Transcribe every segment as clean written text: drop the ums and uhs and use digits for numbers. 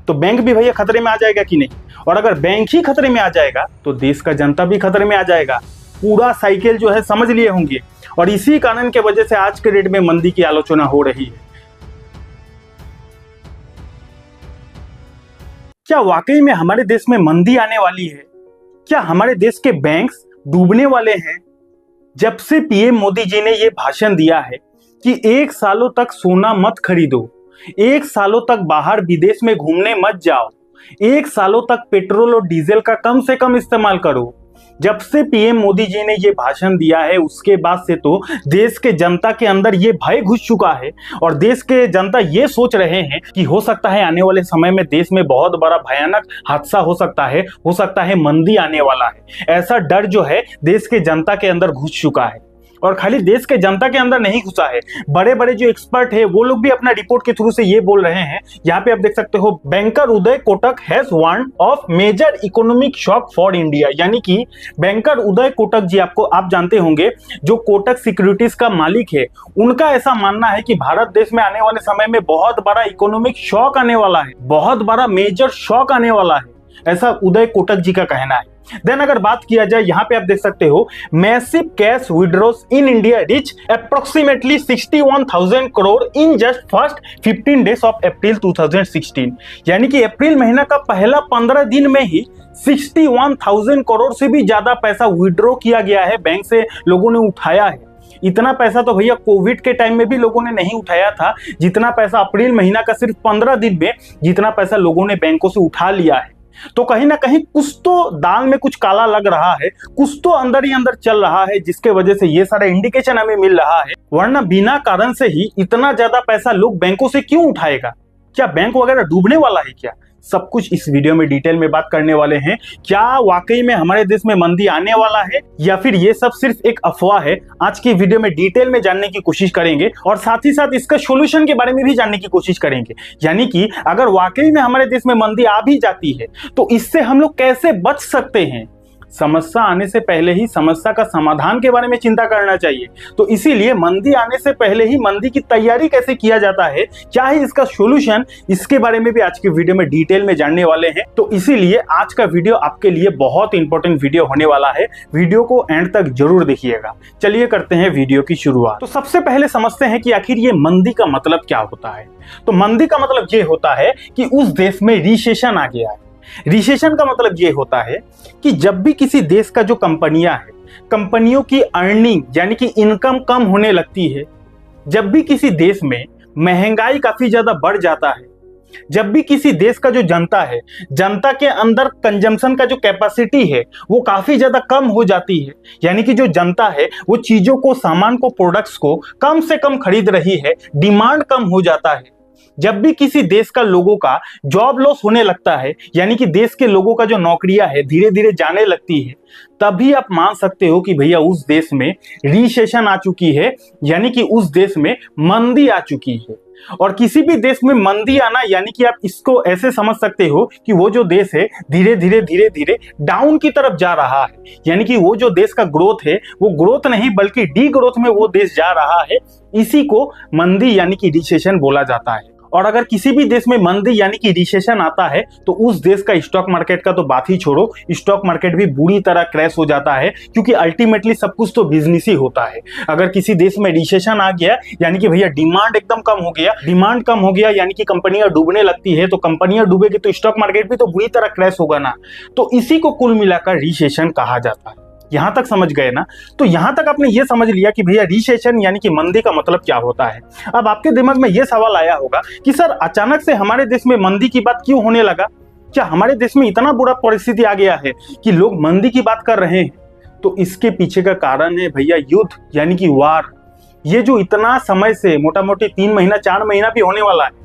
तो बैंक भी भैया खतरे में आ जाएगा कि नहीं। और अगर बैंक ही खतरे में आ जाएगा तो देश का जनता भी खतरे में आ जाएगा। पूरा साइकिल जो है समझ लिए होंगे। और इसी कारण के वजह से आज के डेट में मंदी की आलोचना हो रही है। क्या वाकई में हमारे देश में मंदी आने वाली है? क्या हमारे देश के बैंक्स डूबने वाले हैं? जब से पीएम मोदी जी ने यह भाषण दिया है कि 1 सालों तक सोना मत खरीदो, 1 सालों तक बाहर विदेश में घूमने मत जाओ, 1 सालों तक पेट्रोल और डीजल का कम से कम इस्तेमाल करो, जब से पीएम मोदी जी ने ये भाषण दिया है उसके बाद से तो देश के जनता के अंदर ये भय घुस चुका है। और देश के जनता ये सोच रहे हैं कि हो सकता है आने वाले समय में देश में बहुत बड़ा भयानक हादसा हो सकता है मंदी आने वाला है। ऐसा डर जो है देश के जनता के अंदर घुस चुका है। और खाली देश के जनता के अंदर नहीं घुसा है, बड़े बड़े जो एक्सपर्ट है वो लोग भी अपना रिपोर्ट के थ्रू से ये बोल रहे हैं। यहाँ पे आप देख सकते हो, banker Uday Kotak has warned of major economic shock for India. यानी कि बैंकर उदय कोटक जी, आप जानते होंगे, जो कोटक सिक्योरिटीज का मालिक है, उनका ऐसा मानना है कि भारत देश में आने वाले समय में बहुत बड़ा इकोनॉमिक शॉक आने वाला है, बहुत बड़ा मेजर शॉक आने वाला है, ऐसा उदय कोटक जी का कहना है। देन अगर बात किया जाए, यहां पे आप देख सकते हो, massive cash withdraws in India rich approximately 61,000 crore in just first 15 days of April 2016। यानी कि अप्रैल महीना का पहला 15 दिन में ही 61,000 करोड़ से भी ज्यादा पैसा विड्रॉ किया गया है, बैंक से लोगों ने उठाया है। इतना पैसा तो भैया कोविड के टाइम में भी लोगों ने नहीं उठाया था, जितना पैसा अप्रैल महीना का सिर्फ 15 दिन में जितना पैसा लोगों ने बैंकों से उठा लिया है। तो कहीं ना कहीं कुछ तो दाल में कुछ काला लग रहा है, कुछ तो अंदर ही अंदर चल रहा है, जिसके वजह से ये सारा इंडिकेशन हमें मिल रहा है। वरना बिना कारण से ही इतना ज्यादा पैसा लोग बैंकों से क्यों उठाएगा? क्या बैंक वगैरह डूबने वाला है क्या? सब कुछ इस वीडियो में डिटेल में बात करने वाले हैं। क्या वाकई में हमारे देश में मंदी आने वाला है या फिर ये सब सिर्फ एक अफवाह है? आज की वीडियो में डिटेल में जानने की कोशिश करेंगे और साथ ही साथ इसका सॉल्यूशन के बारे में भी जानने की कोशिश करेंगे। यानी कि अगर वाकई में हमारे देश में मंदी आ भी जाती है तो इससे हम लोग कैसे बच सकते हैं। समस्या आने से पहले ही समस्या का समाधान के बारे में चिंता करना चाहिए। तो इसीलिए मंदी आने से पहले ही मंदी की तैयारी कैसे किया जाता है, क्या है इसका सॉल्यूशन, इसके बारे में भी आज की वीडियो में डिटेल में जानने वाले हैं। तो इसीलिए आज का वीडियो आपके लिए बहुत इंपॉर्टेंट वीडियो होने वाला है। वीडियो को एंड तक जरूर देखिएगा। चलिए करते हैं वीडियो की शुरुआत। तो सबसे पहले समझते हैं कि आखिर ये मंदी का मतलब क्या होता है। तो मंदी का मतलब ये होता है कि उस देश में रिसेशन आ गया है। रिसेशन का मतलब ये होता है कि जब भी किसी देश का जो कंपनियां है, कंपनियों की अर्निंग यानी कि इनकम कम होने लगती है, जब भी किसी देश में महंगाई काफी ज्यादा बढ़ जाता है, जब भी किसी देश का जो जनता है, जनता के अंदर कंजम्पशन का जो कैपेसिटी है वो काफी ज्यादा कम हो जाती है, यानी कि जो जनता है वो चीजों को, सामान को, प्रोडक्ट्स को कम से कम खरीद रही है, डिमांड कम हो जाता है। जब भी किसी देश का लोगों का जॉब लॉस होने लगता है, यानी कि देश के लोगों का जो नौकरियां है धीरे धीरे जाने लगती है, तभी आप मान सकते हो कि भैया उस देश में रिसेशन आ चुकी है, यानी कि उस देश में मंदी आ चुकी है। और किसी भी देश में मंदी आना यानी कि आप इसको ऐसे समझ सकते हो कि वो जो देश है धीरे धीरे डाउन की तरफ जा रहा है, यानी कि वो जो देश का ग्रोथ है वो ग्रोथ नहीं बल्कि डी ग्रोथ में वो देश जा रहा है। इसी को मंदी यानी कि रिसेशन बोला जाता है। और अगर किसी भी देश में मंदी यानी कि रिसेशन आता है तो उस देश का स्टॉक मार्केट का तो बात ही छोड़ो, स्टॉक मार्केट भी बुरी तरह क्रैश हो जाता है, क्योंकि अल्टीमेटली सब कुछ तो बिजनेस ही होता है। अगर किसी देश में रिसेशन आ गया यानी कि भैया डिमांड एकदम कम हो गया, डिमांड कम हो गया यानी कि कंपनियां डूबने लगती है, तो कंपनियां डूबेगी तो स्टॉक मार्केट भी तो बुरी तरह क्रैश होगा ना। तो इसी को कुल मिलाकर रिसेशन कहा जाता है। यहां तक समझ गए ना? तो यहां तक आपने ये समझ लिया कि भैया रिसेशन यानी कि मंदी का मतलब क्या होता है। अब आपके दिमाग में ये सवाल आया होगा कि सर अचानक से हमारे देश में मंदी की बात क्यों होने लगा? क्या हमारे देश में इतना बुरा परिस्थिति आ गया है कि लोग मंदी की बात कर रहे हैं? तो इसके पीछे का कारण है भैया युद्ध यानी कि वार। ये जो इतना समय से, मोटा मोटी 3 महीना 4 महीना भी होने वाला है,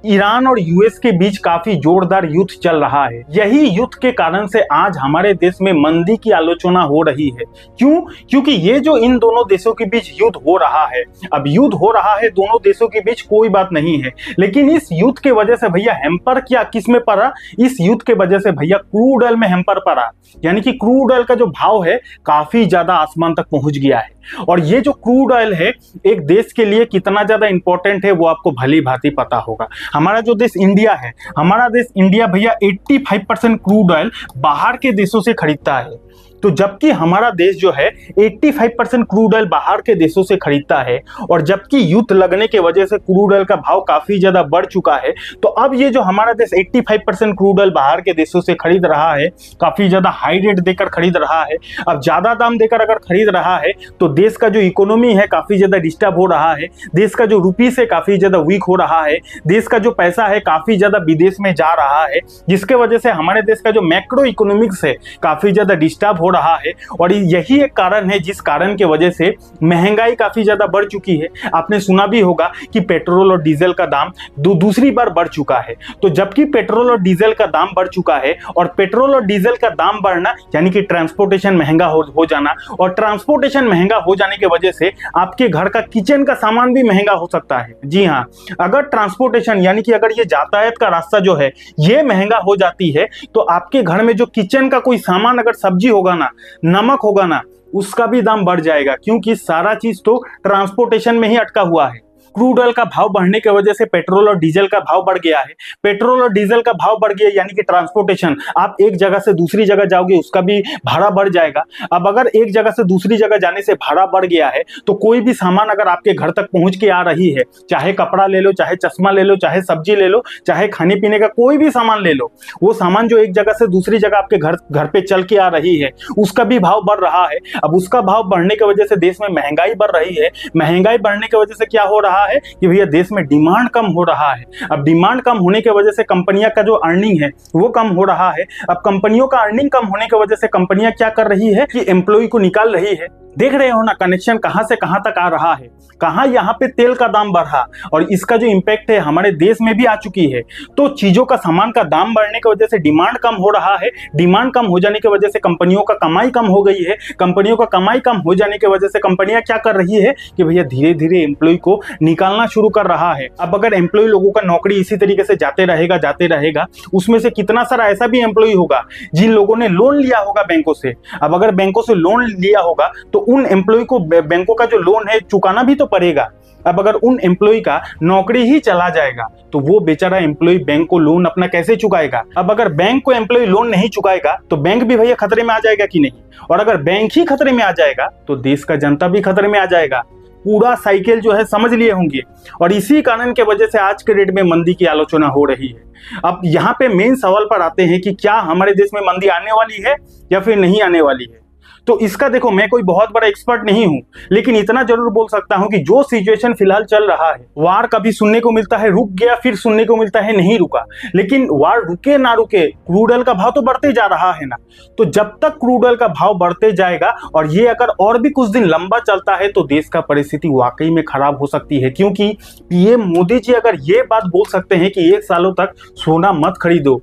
ईरान और यूएस के बीच काफी जोरदार युद्ध चल रहा है। यही युद्ध के कारण से आज हमारे देश में मंदी की आलोचना हो रही है। क्यों? क्योंकि ये जो इन दोनों देशों के बीच युद्ध हो रहा है, अब युद्ध हो रहा है दोनों देशों के बीच, कोई बात नहीं है, लेकिन इस युद्ध के वजह से भैया हैम्पर क्या किस में पड़ा? इस युद्ध के वजह से भैया क्रूड ऑयल में हैम्पर पड़ा। यानी कि क्रूड ऑयल का जो भाव है काफी ज्यादा आसमान तक पहुंच गया है। और ये जो क्रूड ऑयल है एक देश के लिए कितना ज्यादा इंपॉर्टेंट है वो आपको भली भांति पता होगा। हमारा जो देश इंडिया है, हमारा देश इंडिया भैया 85% क्रूड ऑयल बाहर के देशों से खरीदता है। तो जबकि हमारा देश जो है 85% क्रूड ऑयल बाहर के देशों से खरीदता है, और जबकि युद्ध लगने की वजह से क्रूड ऑयल का भाव काफी ज्यादा बढ़ चुका है, तो अब ये जो हमारा देश 85% क्रूड ऑयल बाहर के देशों से खरीद रहा है, काफी ज्यादा हाई रेट देकर खरीद रहा है। अब ज्यादा दाम देकर अगर खरीद रहा है तो देश का जो इकोनॉमी है काफी ज्यादा डिस्टर्ब हो रहा है, देश का जो रुपीस है काफी ज्यादा वीक हो रहा है, देश का जो पैसा है काफी ज्यादा विदेश में जा रहा है, जिसके वजह से हमारे देश का जो मैक्रो इकोनॉमिक्स है काफी ज्यादा डिस्टर्ब हो रहा है। और यही एक कारण है जिस कारण के वजह से महंगाई काफी ज्यादा बढ़ चुकी है। आपने सुना भी होगा कि पेट्रोल और डीजल का दाम दूसरी बार बढ़ चुका है। तो जबकि पेट्रोल और डीजल का दाम बढ़ चुका है, और पेट्रोल और डीजल का दाम बढ़ना यानी कि ट्रांसपोर्टेशन महंगा हो जाना, और ट्रांसपोर्टेशन महंगा हो जाने की वजह से आपके घर का किचन का सामान भी महंगा हो सकता है। जी हाँ, अगर ट्रांसपोर्टेशन यानी कि अगर ये यातायात का रास्ता जो है ये महंगा हो जाती है, तो आपके घर में जो किचन का कोई सामान, अगर सब्जी होगा ना, नमक होगा ना, उसका भी दाम बढ़ जाएगा, क्योंकि सारा चीज तो ट्रांसपोर्टेशन में ही अटका हुआ है। क्रूड ऑयल का भाव बढ़ने की वजह से पेट्रोल और डीजल का भाव बढ़ गया है। पेट्रोल और डीजल का भाव बढ़ गया यानी कि ट्रांसपोर्टेशन, आप एक जगह से दूसरी जगह जाओगे उसका भी भाड़ा बढ़ जाएगा। अब अगर एक जगह से दूसरी जगह जाने से भाड़ा बढ़ गया है, तो कोई भी सामान अगर आपके घर तक पहुंच के आ रही है, चाहे कपड़ा ले लो, चाहे चश्मा ले लो, चाहे सब्जी ले लो, चाहे खाने पीने का कोई भी सामान ले लो, वो सामान जो एक जगह से दूसरी जगह आपके घर पे चल के आ रही है, उसका भी भाव बढ़ रहा है। अब उसका भाव बढ़ने की वजह से देश में महंगाई बढ़ रही है। महंगाई बढ़ने की वजह से क्या हो रहा है कि भैया देश में डिमांड कम हो रहा है। अब डिमांड कम होने की वजह से कंपनियां का जो अर्निंग है वो कम हो रहा है। अब कंपनियों का अर्निंग कम होने की वजह से कंपनियां क्या कर रही है कि एम्प्लॉय को निकाल रही है। देख रहे हो ना कनेक्शन कहां से कहां तक आ रहा है, कहां यहां पे तेल का दाम बढ़ा, और इसका जो इंपैक्ट है हमारे देश में भी आ चुकी है। तो चीजों का, सामान का दाम बढ़ने की वजह से डिमांड कम हो रहा है। डिमांड कम हो जाने की वजह से कंपनियों का कमाई कम हो गई है। कंपनियों का कमाई कम हो जाने की वजह से कंपनियां क्या कर रही है कि भैया धीरे धीरे एम्प्लॉय को निकालना शुरू कर रहा है। अब अगर एम्प्लॉय लोगों का नौकरी इसी तरीके से जाते रहेगा, उसमें से कितना सारा ऐसा भी एम्प्लॉय होगा जिन लोगों ने लोन लिया होगा बैंकों से। अब अगर बैंकों से लोन लिया होगा तो उन एम्प्लॉय को बैंकों का जो लोन है चुकाना भी तो पड़ेगा। अब अगर उन एम्प्लॉय का नौकरी ही चला जाएगा तो वो बेचारा एम्प्लॉय बैंक को लोन अपना कैसे चुकाएगा। अब अगर बैंक को एम्प्लॉय लोन नहीं चुकाएगा तो बैंक भी भैया खतरे में आ जाएगा कि नहीं, और अगर बैंक ही खतरे में आ जाएगा तो देश का जनता भी खतरे में आ जाएगा। पूरा साइकिल जो है समझ लिए होंगे, और इसी कारण के वजह से आज के डेट में मंदी की आलोचना हो रही है। अब यहाँ पे मेन सवाल पर आते हैं कि क्या हमारे देश में मंदी आने वाली है या फिर नहीं आने वाली है। तो इसका देखो, मैं कोई बहुत बड़ा एक्सपर्ट नहीं हूं, लेकिन इतना जरूर बोल सकता हूं कि जो सिचुएशन फिलहाल चल रहा है, वार कभी सुनने को मिलता है रुक गया, फिर सुनने को मिलता है नहीं रुका, लेकिन वार रुके ना रुके क्रूड ऑयल का भाव तो बढ़ते जा रहा है ना। तो जब तक क्रूड ऑयल का भाव बढ़ते जाएगा, और ये अगर और भी कुछ दिन लंबा चलता है, तो देश का परिस्थिति वाकई में खराब हो सकती है। क्योंकि पीएम मोदी जी अगर ये बात बोल सकते हैं कि 1 सालों तक सोना मत खरीदो,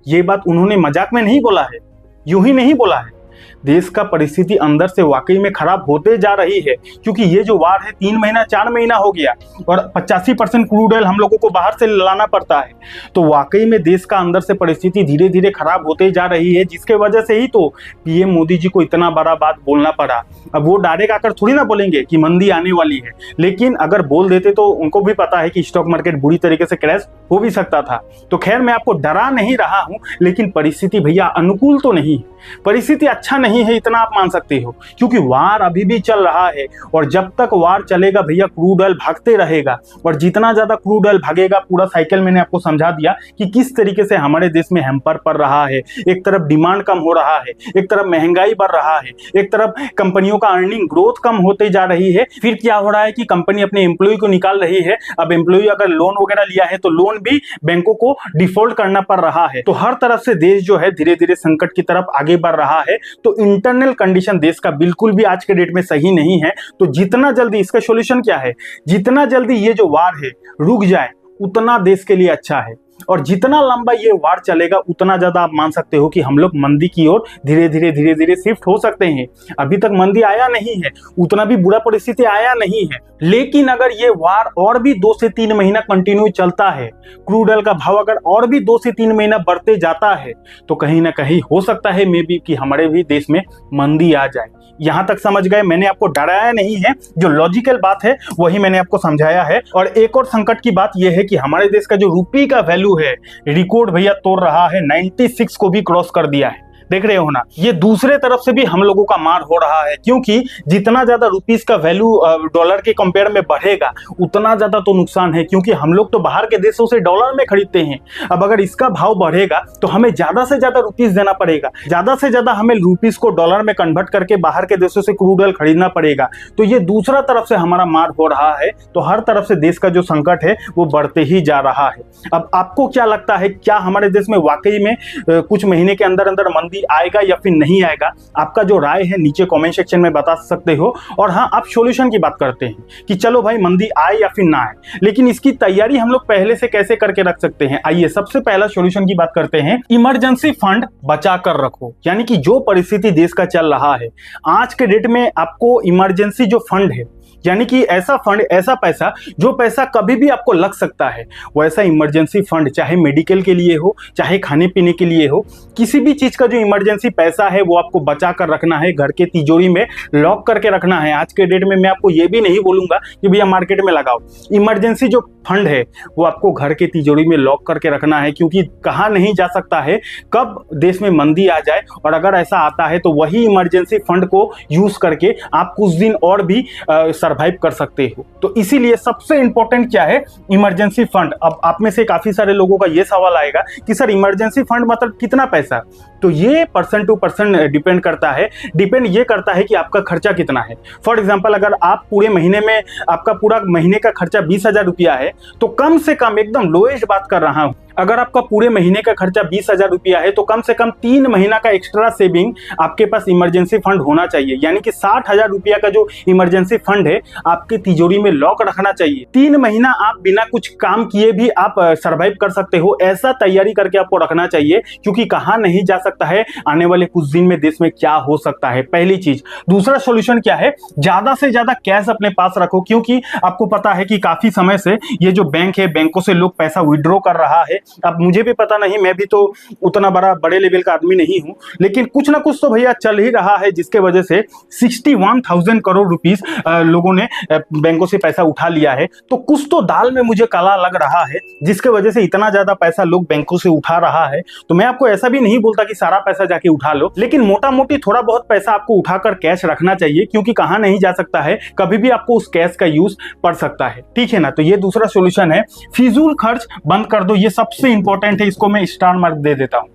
ये बात उन्होंने मजाक में नहीं बोला है, यूं ही नहीं बोला है। देश का परिस्थिति अंदर से वाकई में खराब होते जा रही है, क्योंकि ये जो वार है 3 महीना 4 महीना हो गया, और 85% क्रूड ऑयल हम लोगों को बाहर से लाना पड़ता है। तो वाकई में देश का अंदर से परिस्थिति धीरे धीरे खराब होते जा रही है, जिसके वजह से ही तो पीएम मोदी जी को इतना बड़ा बात बोलना पड़ा। अब वो डायरेक्ट आकर थोड़ी ना बोलेंगे कि मंदी आने वाली है, लेकिन अगर बोल देते तो उनको भी पता है कि स्टॉक मार्केट बुरी तरीके से क्रैश हो भी सकता था। तो खैर, मैं आपको डरा नहीं रहा हूं, लेकिन परिस्थिति भैया अनुकूल तो नहीं है, परिस्थिति अच्छा नहीं है, इतना आप मान सकते हो, क्योंकि वार अभी भी चल रहा है। और जब तक वार चलेगा भैया क्रूड ऑयल भागते रहेगा, और जितना ज्यादा क्रूड ऑयल भागेगा, पूरा साइकिल मैंने आपको समझा दिया कि किस तरीके से हमारे देश में हैम्पर पड़ रहा है। एक तरफ डिमांड कम हो रहा है, एक तरफ महंगाई बढ़ रहा है, एक तरफ कंपनियों का अर्निंग ग्रोथ कम होते जा रही है। फिर क्या हो रहा है कि कंपनी अपने एम्प्लॉय को निकाल रही है। अब एम्प्लॉय अगर लोन वगैरह लिया है तो लोन भी बैंकों को डिफॉल्ट करना पड़ रहा है। तो हर तरफ से देश जो है धीरे धीरे संकट की तरफ आगे बढ़ रहा है। तो इंटरनल कंडीशन देश का बिल्कुल भी आज के डेट में सही नहीं है। तो जितना जल्दी, इसका सॉल्यूशन क्या है, जितना जल्दी ये जो वार है रुक जाए उतना देश के लिए अच्छा है। और जितना लंबा ये वार चलेगा उतना ज्यादा आप मान सकते हो कि हम लोग मंदी की ओर धीरे धीरे शिफ्ट हो सकते हैं। अभी तक मंदी आया नहीं है, उतना भी बुरा परिस्थिति आया नहीं है, लेकिन अगर ये वार और भी 2 से 3 महीना कंटिन्यू चलता है, क्रूड ऑयल का भाव अगर और भी 2 से 3 महीना बढ़ते जाता है, तो कहीं ना कहीं हो सकता है मे बी कि हमारे भी देश में मंदी आ जाए। यहां तक समझ गए? मैंने आपको डराया नहीं है, जो लॉजिकल बात है वही मैंने आपको समझाया है। और एक और संकट की बात यह है कि हमारे देश का जो रुपये का वैल्यू है रिकॉर्ड भैया तोड़ रहा है, 96 को भी क्रॉस कर दिया है। देख रहे हो ना, ये दूसरे तरफ से भी हम लोगों का मार हो रहा है, क्योंकि जितना ज्यादा रुपीस का वैल्यू डॉलर के कंपेयर में बढ़ेगा उतना ज्यादा तो नुकसान है, क्योंकि हम लोग तो बाहर के देशों से डॉलर में खरीदते हैं। अब अगर इसका भाव बढ़ेगा तो हमें ज्यादा से ज्यादा रुपीस देना पड़ेगा, ज्यादा से ज्यादा हमें रुपीस को डॉलर में कन्वर्ट करके बाहर के देशों से क्रूड ऑयल खरीदना पड़ेगा। तो ये दूसरा तरफ से हमारा मार हो रहा है, तो हर तरफ से देश का जो संकट है वो बढ़ते ही जा रहा है। अब आपको क्या लगता है, क्या हमारे देश में वाकई में कुछ महीने के अंदर अंदर मंदी आएगा या फिर नहीं आएगा? आपका जो राय है नीचे कमेंट सेक्शन में बता सकते हो। और हाँ, आप सॉल्यूशन की बात करते हैं कि चलो भाई मंदी आए या फिर ना आए, लेकिन इसकी तैयारी हम लोग पहले से कैसे करके रख सकते हैं। आइए सबसे पहला सॉल्यूशन की बात करते हैं। इमरजेंसी फंड बचा कर रखो, यानी कि जो परिस्थिति देश का चल रहा है आज के डेट में, आपको इमरजेंसी जो फंड है, यानी कि ऐसा फंड, ऐसा पैसा जो पैसा कभी भी आपको लग सकता है, वैसा इमरजेंसी फंड, चाहे मेडिकल के लिए हो, चाहे खाने पीने के लिए हो, किसी भी चीज का जो इमरजेंसी पैसा है वो आपको बचा कर रखना है, घर के तिजोरी में लॉक करके रखना है। आज के डेट में मैं आपको ये भी नहीं बोलूंगा कि भैया मार्केट में लगाओ, इमरजेंसी जो फंड है वो आपको घर के तिजोरी में लॉक करके रखना है, क्योंकि कहा नहीं जा सकता है कब देश में मंदी आ जाए, और अगर ऐसा आता है तो वही इमरजेंसी फंड को यूज करके आप कुछ दिन और भी सर्वाइव कर सकते हो। तो इसीलिए सबसे इंपॉर्टेंट क्या है, इमरजेंसी फंड। अब आप में से काफी सारे लोगों का ये सवाल आएगा कि सर इमरजेंसी फंड मतलब कितना पैसा? तो ये पर्सन टू पर्सन डिपेंड करता है, डिपेंड ये करता है कि आपका खर्चा कितना है। फॉर एग्जांपल, अगर आप पूरे महीने में, आपका पूरा महीने का खर्चा 20,000 रुपया है, तो कम से कम, एकदम लोएस्ट बात कर रहा हूं, अगर आपका पूरे महीने का खर्चा 20,000 रुपया है तो कम से कम 3 महीना का एक्स्ट्रा सेविंग आपके पास इमरजेंसी फंड होना चाहिए। यानी कि 60,000 रुपया का जो इमरजेंसी फंड है आपके तिजोरी में लॉक रखना चाहिए। 3 महीना आप बिना कुछ काम किए भी आप सर्वाइव कर सकते हो, ऐसा तैयारी करके आपको रखना चाहिए, क्योंकि कहा नहीं जा सकता है आने वाले कुछ दिन में देश में क्या हो सकता है, पहली चीज। दूसरा सॉल्यूशन क्या है, ज्यादा से ज्यादा कैश अपने पास रखो, क्योंकि आपको पता है कि काफी समय से ये जो बैंक है, बैंकों से लोग पैसा विड्रॉ कर रहा है। अब मुझे भी पता नहीं, मैं भी तो उतना बड़े लेवल का आदमी नहीं हूं, लेकिन कुछ ना कुछ तो भैया चल ही रहा है, जिसके वजह से 61,000 करोड़ रुपीस लोगों ने बैंकों से पैसा उठा लिया है। तो कुछ तो दाल में मुझे काला लग रहा है, जिसके वजह से इतना ज्यादा पैसा लोग बैंकों से उठा रहा है। तो मैं आपको ऐसा भी नहीं बोलता कि सारा पैसा जाके उठा लो, लेकिन मोटा मोटी थोड़ा बहुत पैसा आपको उठाकर कैश रखना चाहिए, क्योंकि कहा नहीं जा सकता है कभी भी आपको उस कैश का यूज पड़ सकता है। ठीक है ना? तो ये दूसरा सॉल्यूशन है, फिजूल खर्च बंद कर दो। ये सबसे इंपॉर्टेंट है, इसको मैं स्टार मार्क दे देता हूं।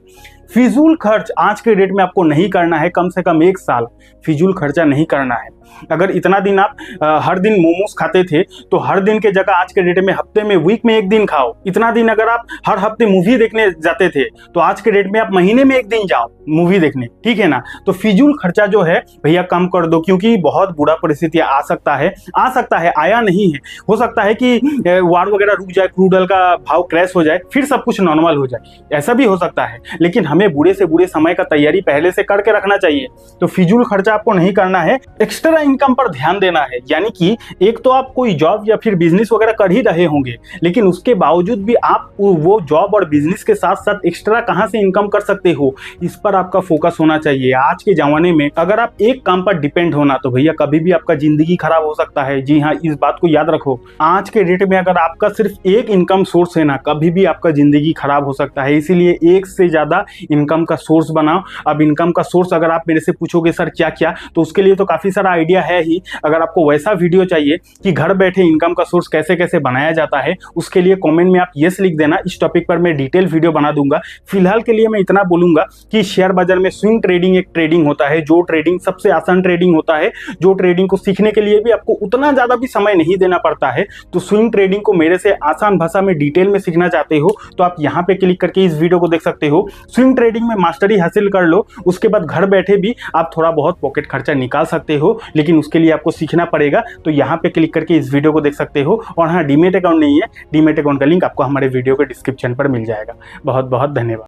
फिजूल खर्च आज के डेट में आपको नहीं करना है, कम से कम 1 साल फिजूल खर्चा नहीं करना है। अगर इतना दिन आप हर दिन मोमोज खाते थे, तो हर दिन के जगह आज के डेट में हफ्ते में, वीक में 1 दिन खाओ। इतना दिन अगर आप हर हफ्ते मूवी देखने जाते थे, तो आज के डेट में आप महीने में 1 दिन जाओ मूवी देखने। ठीक है ना? तो फिजूल खर्चा जो है भैया कम कर दो, क्योंकि बहुत बुरा परिस्थिति आ सकता है, आया नहीं है। हो सकता है कि वार वगैरह रुक जाए, क्रूड ऑयल का भाव क्रैश हो जाए, फिर सब कुछ नॉर्मल हो जाए, ऐसा भी हो सकता है। लेकिन हमें बुरे से बुरे समय का तैयारी पहले से करके रखना चाहिए। तो फिजूल खर्चा आपको नहीं करना है, एक्स्ट्रा इनकम पर ध्यान देना है। यानी कि एक तो आप कोई जॉब या फिर बिजनेस वगैरह कर ही रहे होंगे, लेकिन उसके बावजूद भी आप वो जॉब और बिजनेस के साथ साथ एक्स्ट्रा कहां से इनकम कर सकते हो, इस पर आपका फोकस होना चाहिए। आज के जमाने में अगर आप एक काम पर डिपेंड होना, तो भैया कभी भी आपका जिंदगी खराब हो सकता है। जी हाँ, इस बात को याद रखो। आज के डेट में अगर आपका सिर्फ एक इनकम सोर्स है ना, कभी भी आपका जिंदगी खराब हो सकता है। इसीलिए एक से ज्यादा इनकम का सोर्स बनाओ। अब इनकम का सोर्स अगर आप मेरे से पूछोगे सर क्या क्या, तो उसके लिए तो काफी सारा आइडिया है ही। अगर आपको वैसा वीडियो चाहिए कि घर बैठे इनकम का सोर्स कैसे कैसे बनाया जाता है, उसके लिए कमेंट में आप यस लिख देना। इस टॉपिक पर मैं डिटेल वीडियो बना दूंगा। फिलहाल के लिए मैं इतना बोलूंगा कि शेयर बाजार में स्विंग ट्रेडिंग एक ट्रेडिंग होता है, जो ट्रेडिंग सबसे आसान ट्रेडिंग होता है, जो ट्रेडिंग को सीखने के लिए भी आपको उतना ज्यादा भी समय नहीं देना पड़ता है। तो स्विंग ट्रेडिंग को मेरे से आसान भाषा में डिटेल में सीखना चाहते हो, तो आप यहाँ पे क्लिक करके इस वीडियो को देख सकते हो। स्विंग ट्रेडिंग में मास्टरी हासिल कर लो, उसके बाद घर बैठे भी आप थोड़ा बहुत पॉकेट खर्चा निकाल सकते हो, लेकिन उसके लिए आपको सीखना पड़ेगा। तो यहाँ पे क्लिक करके इस वीडियो को देख सकते हो। और हाँ, डीमेट अकाउंट नहीं है, डीमेट अकाउंट का लिंक आपको हमारे वीडियो के डिस्क्रिप्शन पर मिल जाएगा। बहुत बहुत धन्यवाद।